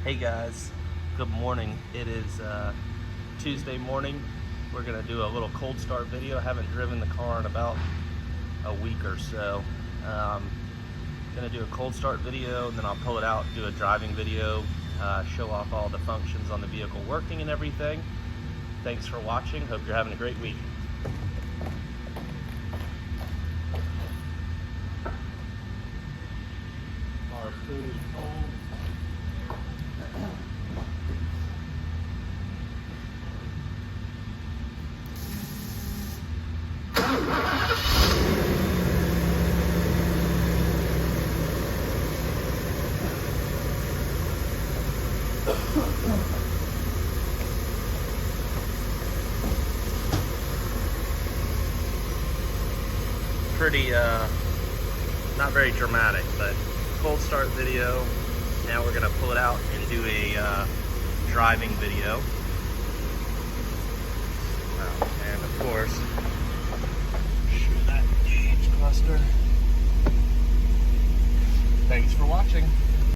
Hey guys, good morning. It is Tuesday morning. We're gonna do a little cold start video. I haven't driven the car in about a week or so. Gonna do a cold start video and then I'll pull it out, do a driving video, show off all the functions on the vehicle working and everything. Thanks for watching. Hope you're having a great week. Our food is cold. Pretty, not very dramatic, but cold start video. Now we're gonna pull it out and do a driving video. And of course, show that gauge cluster. Thanks for watching.